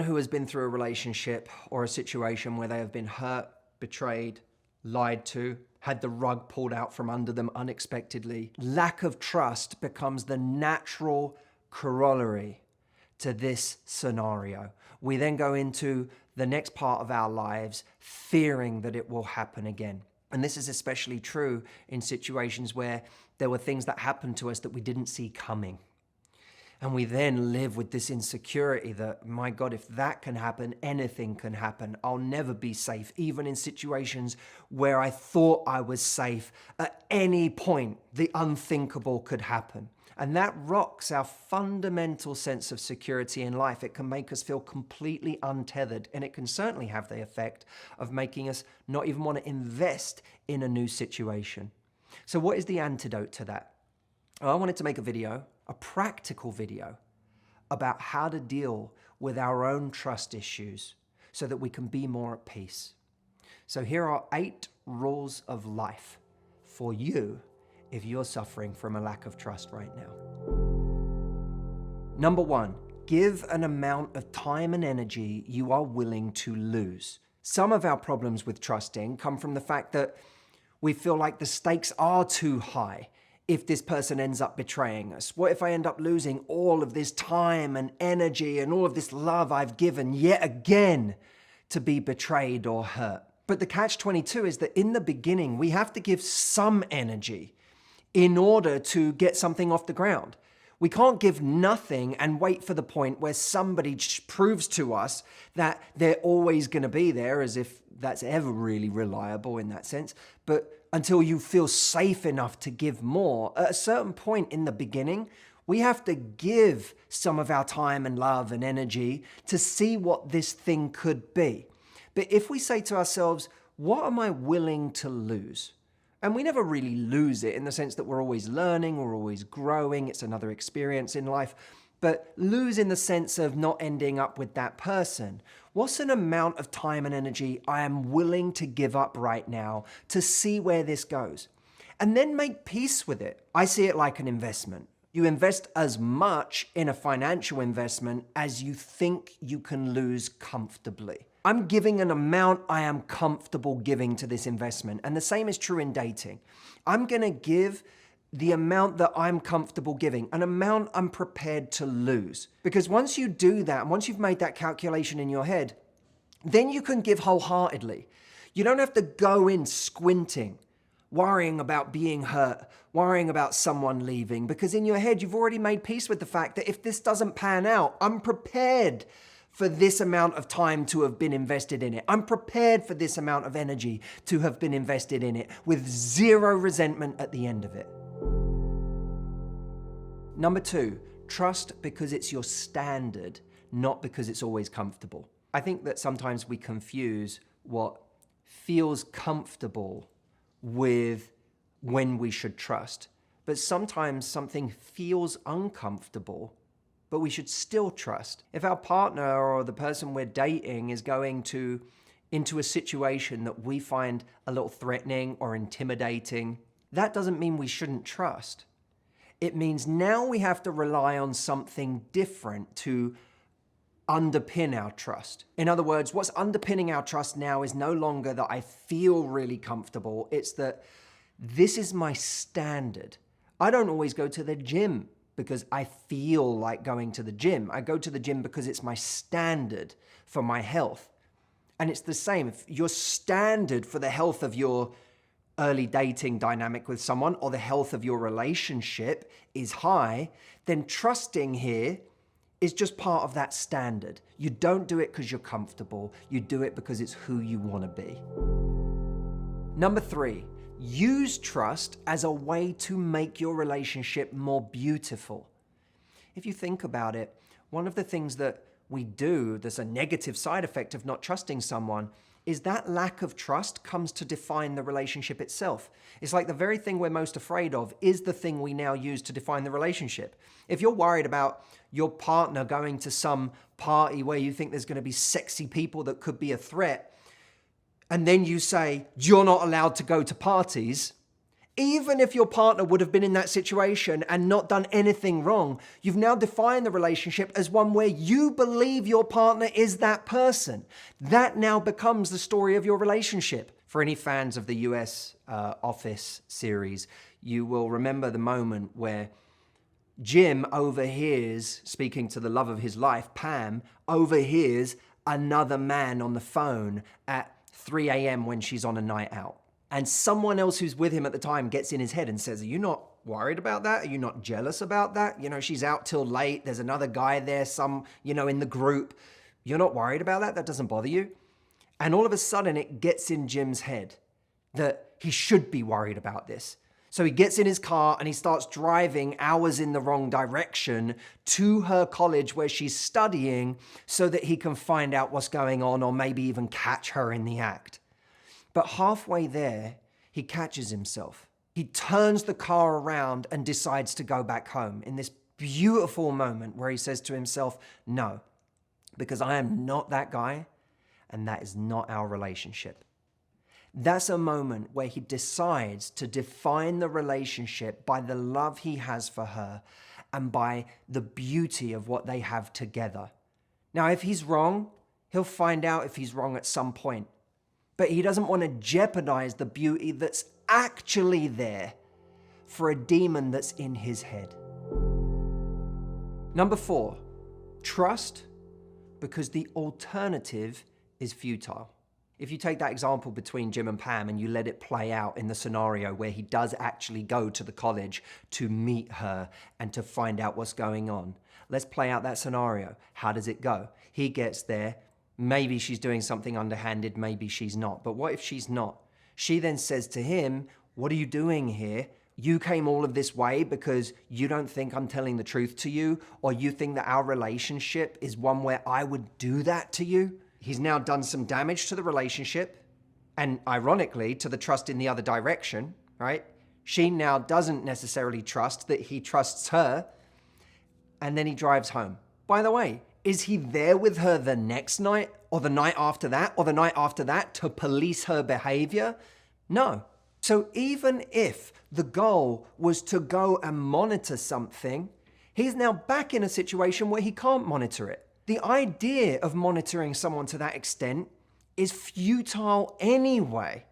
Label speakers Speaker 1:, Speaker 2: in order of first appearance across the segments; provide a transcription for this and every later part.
Speaker 1: who has been through a relationship or a situation where they have been hurt, betrayed, lied to, had the rug pulled out from under them unexpectedly, lack of trust becomes the natural corollary to this scenario. We then go into the next part of our lives fearing that it will happen again. And this is especially true in situations where there were things that happened to us that we didn't see coming. And we then live with this insecurity that, my God, if that can happen, anything can happen. I'll never be safe. Even in situations where I thought I was safe, at any point, the unthinkable could happen. And that rocks our fundamental sense of security in life. It can make us feel completely untethered, and it can certainly have the effect of making us not even want to invest in a new situation. So what is the antidote to that? Well, I wanted to make a video, a practical video, about how to deal with our own trust issues so that we can be more at peace. So here are 8 rules of life for you if you're suffering from a lack of trust right now. Number 1, give an amount of time and energy you are willing to lose. Some of our problems with trusting come from the fact that we feel like the stakes are too high. If this person ends up betraying us? What if I end up losing all of this time and energy and all of this love I've given yet again to be betrayed or hurt? But the catch-22 is that in the beginning, we have to give some energy in order to get something off the ground. We can't give nothing and wait for the point where somebody proves to us that they're always going to be there, as if that's ever really reliable in that sense. But until you feel safe enough to give more, at a certain point in the beginning, we have to give some of our time and love and energy to see what this thing could be. But if we say to ourselves, what am I willing to lose? And we never really lose it in the sense that we're always learning, we're always growing, it's another experience in life, but lose in the sense of not ending up with that person. What's an amount of time and energy I am willing to give up right now to see where this goes? And then make peace with it. I see it like an investment. You invest as much in a financial investment as you think you can lose comfortably. I'm giving an amount I am comfortable giving to this investment. And the same is true in dating. I'm going to give the amount that I'm comfortable giving, an amount I'm prepared to lose. Because once you do that, once you've made that calculation in your head, then you can give wholeheartedly. You don't have to go in squinting, worrying about being hurt, worrying about someone leaving, because in your head, you've already made peace with the fact that if this doesn't pan out, I'm prepared for this amount of time to have been invested in it. I'm prepared for this amount of energy to have been invested in it with zero resentment at the end of it. Number 2, trust because it's your standard, not because it's always comfortable. I think that sometimes we confuse what feels comfortable with when we should trust. But sometimes something feels uncomfortable, but we should still trust. If our partner or the person we're dating is going into a situation that we find a little threatening or intimidating, that doesn't mean we shouldn't trust. It means now we have to rely on something different to underpin our trust. In other words, what's underpinning our trust now is no longer that I feel really comfortable. It's that this is my standard. I don't always go to the gym because I feel like going to the gym. I go to the gym because it's my standard for my health. And it's the same. If your standard for the health of your early dating dynamic with someone or the health of your relationship is high, then trusting here is just part of that standard. You don't do it because you're comfortable. You do it because it's who you want to be. Number 3, use trust as a way to make your relationship more beautiful. If you think about it, one of the things that we do that's a negative side effect of not trusting someone is that lack of trust comes to define the relationship itself. It's like the very thing we're most afraid of is the thing we now use to define the relationship. If you're worried about your partner going to some party where you think there's going to be sexy people that could be a threat, and then you say, you're not allowed to go to parties, Even if your partner would have been in that situation and not done anything wrong, you've now defined the relationship as one where you believe your partner is that person. That now becomes the story of your relationship. For any fans of the US Office series, you will remember the moment where Jim overhears, speaking to the love of his life, Pam, overhears another man on the phone at 3 a.m. when she's on a night out. And someone else who's with him at the time gets in his head and says, are you not worried about that? Are you not jealous about that? You know, she's out till late. There's another guy there, in the group. You're not worried about that? That doesn't bother you? And all of a sudden it gets in Jim's head that he should be worried about this. So he gets in his car and he starts driving hours in the wrong direction to her college where she's studying so that he can find out what's going on or maybe even catch her in the act. But halfway there, he catches himself. He turns the car around and decides to go back home in this beautiful moment where he says to himself, no, because I am not that guy and that is not our relationship. That's a moment where he decides to define the relationship by the love he has for her and by the beauty of what they have together. Now, if he's wrong, he'll find out if he's wrong at some point. But he doesn't want to jeopardize the beauty that's actually there for a demon that's in his head. Number 4, trust because the alternative is futile. If you take that example between Jim and Pam and you let it play out in the scenario where he does actually go to the college to meet her and to find out what's going on, let's play out that scenario. How does it go? He gets there. Maybe she's doing something underhanded, maybe she's not. But what if she's not? She then says to him, what are you doing here? You came all of this way because you don't think I'm telling the truth to you, or you think that our relationship is one where I would do that to you? He's now done some damage to the relationship and ironically to the trust in the other direction, right? She now doesn't necessarily trust that he trusts her, and then he drives home. By the way, is he there with her the next night or the night after that or the night after that to police her behavior? No. So even if the goal was to go and monitor something, he's now back in a situation where he can't monitor it. The idea of monitoring someone to that extent is futile anyway.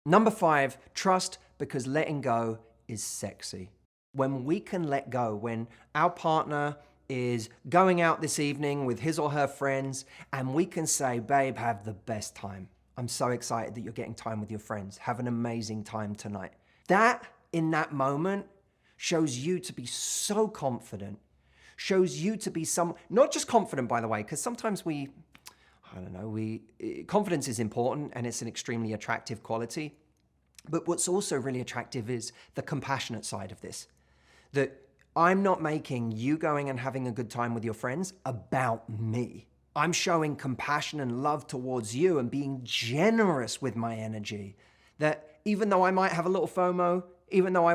Speaker 1: Number 5, trust because letting go is sexy. When we can let go, when our partner is going out this evening with his or her friends and we can say, babe, have the best time. I'm so excited that you're getting time with your friends. Have an amazing time tonight. That, in that moment, shows you to be so confident, shows you to be not just confident, by the way, because sometimes confidence is important and it's an extremely attractive quality. But what's also really attractive is the compassionate side of this. That I'm not making you going and having a good time with your friends about me. I'm showing compassion and love towards you and being generous with my energy. That even though I might have a little FOMO, even though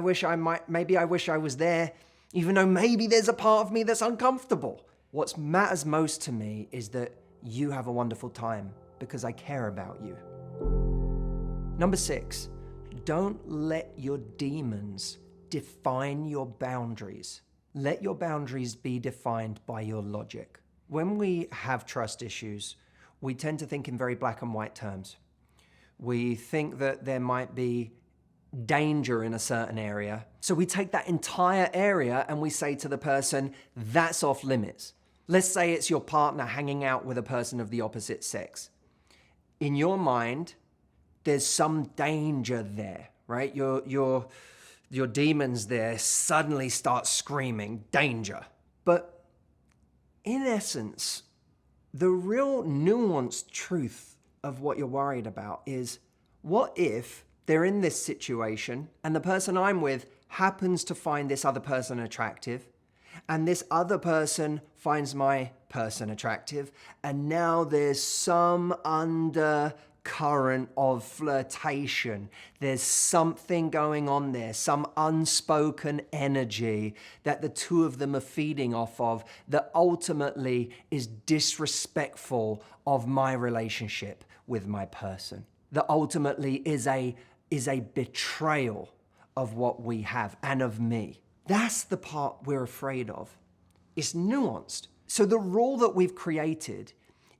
Speaker 1: maybe I wish I was there, even though maybe there's a part of me that's uncomfortable. What matters most to me is that you have a wonderful time because I care about you. Number 6, don't let your demons define your boundaries. Let your boundaries be defined by your logic. When we have trust issues, we tend to think in very black and white terms. We think that there might be danger in a certain area. So we take that entire area and we say to the person, that's off limits. Let's say it's your partner hanging out with a person of the opposite sex. In your mind, there's some danger there, right? Your demons there suddenly start screaming, danger. But in essence, the real nuanced truth of what you're worried about is, what if they're in this situation and the person I'm with happens to find this other person attractive, and this other person finds my person attractive, and now there's some undercurrent of flirtation. There's something going on there, some unspoken energy that the two of them are feeding off of that ultimately is disrespectful of my relationship with my person. That ultimately is a is a betrayal of what we have and of me. That's the part we're afraid of. It's nuanced. So the rule that we've created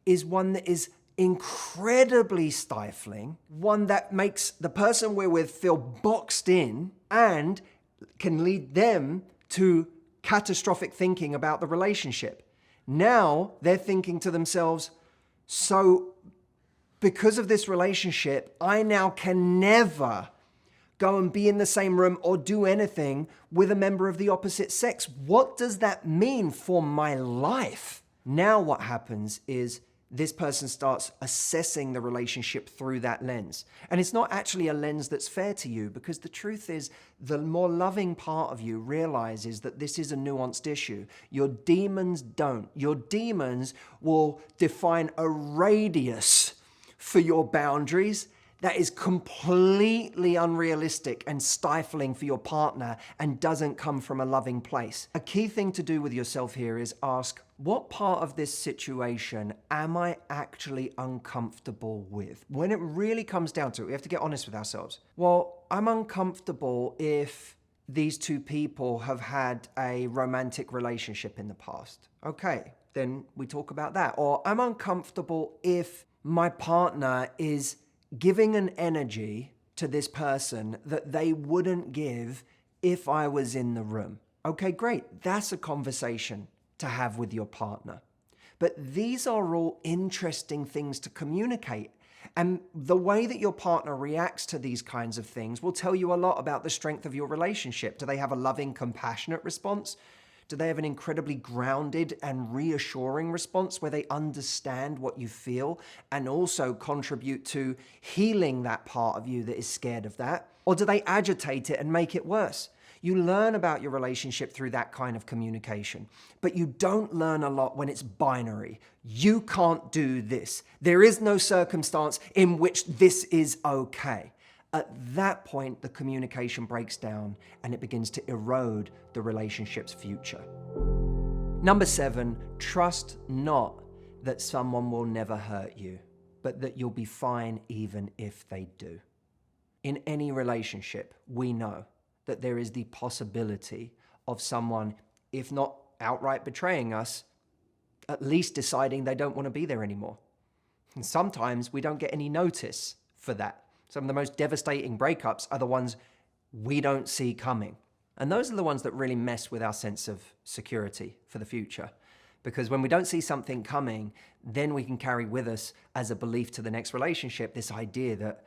Speaker 1: is one that is incredibly stifling, one that makes the person we're with feel boxed in and can lead them to catastrophic thinking about the relationship. Now they're thinking to themselves, so because of this relationship, I now can never go and be in the same room or do anything with a member of the opposite sex. What does that mean for my life? Now what happens is this person starts assessing the relationship through that lens. And it's not actually a lens that's fair to you, because the truth is the more loving part of you realizes that this is a nuanced issue. Your demons don't. Your demons will define a radius for your boundaries that is completely unrealistic and stifling for your partner and doesn't come from a loving place. A key thing to do with yourself here is ask, what part of this situation am I actually uncomfortable with? When it really comes down to it, we have to get honest with ourselves. Well, I'm uncomfortable if these two people have had a romantic relationship in the past. Okay, then we talk about that. Or I'm uncomfortable if my partner is giving an energy to this person that they wouldn't give if I was in the room. Okay, great. That's a conversation to have with your partner. But these are all interesting things to communicate. And the way that your partner reacts to these kinds of things will tell you a lot about the strength of your relationship. Do they have a loving, compassionate response? Do they have an incredibly grounded and reassuring response where they understand what you feel and also contribute to healing that part of you that is scared of that? Or do they agitate it and make it worse? You learn about your relationship through that kind of communication, but you don't learn a lot when it's binary. You can't do this. There is no circumstance in which this is okay. At that point, the communication breaks down and it begins to erode the relationship's future. Number 7, trust not that someone will never hurt you, but that you'll be fine even if they do. In any relationship, we know that there is the possibility of someone, if not outright betraying us, at least deciding they don't want to be there anymore. And sometimes we don't get any notice for that. Some of the most devastating breakups are the ones we don't see coming. And those are the ones that really mess with our sense of security for the future. Because when we don't see something coming, then we can carry with us as a belief to the next relationship this idea that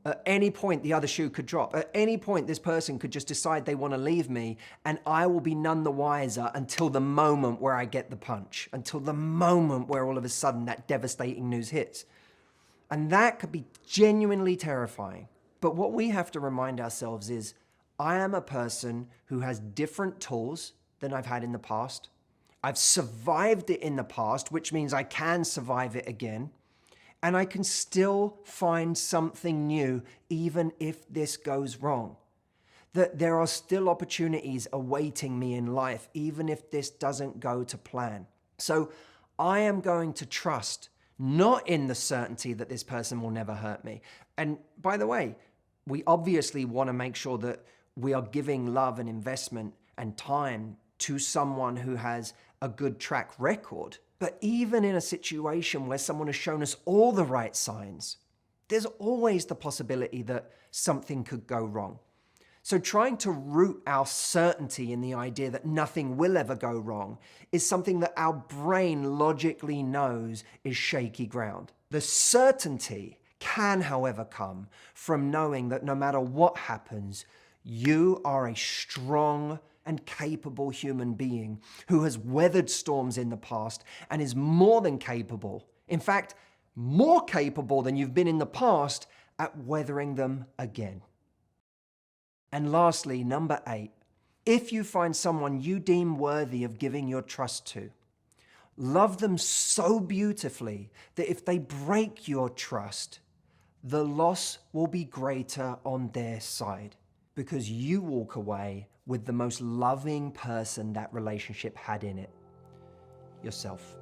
Speaker 1: at any point the other shoe could drop. At any point this person could just decide they want to leave me, and I will be none the wiser until the moment where I get the punch, until the moment where all of a sudden that devastating news hits. And that could be genuinely terrifying. But what we have to remind ourselves is, I am a person who has different tools than I've had in the past. I've survived it in the past, which means I can survive it again. And I can still find something new, even if this goes wrong. That there are still opportunities awaiting me in life, even if this doesn't go to plan. So I am going to trust, not in the certainty that this person will never hurt me. And by the way, we obviously want to make sure that we are giving love and investment and time to someone who has a good track record. But even in a situation where someone has shown us all the right signs, there's always the possibility that something could go wrong. So trying to root our certainty in the idea that nothing will ever go wrong is something that our brain logically knows is shaky ground. The certainty can, however, come from knowing that no matter what happens, you are a strong and capable human being who has weathered storms in the past and is more than capable, in fact, more capable than you've been in the past at weathering them again. And lastly, number 8, if you find someone you deem worthy of giving your trust to, love them so beautifully that if they break your trust, the loss will be greater on their side, because you walk away with the most loving person that relationship had in it, yourself.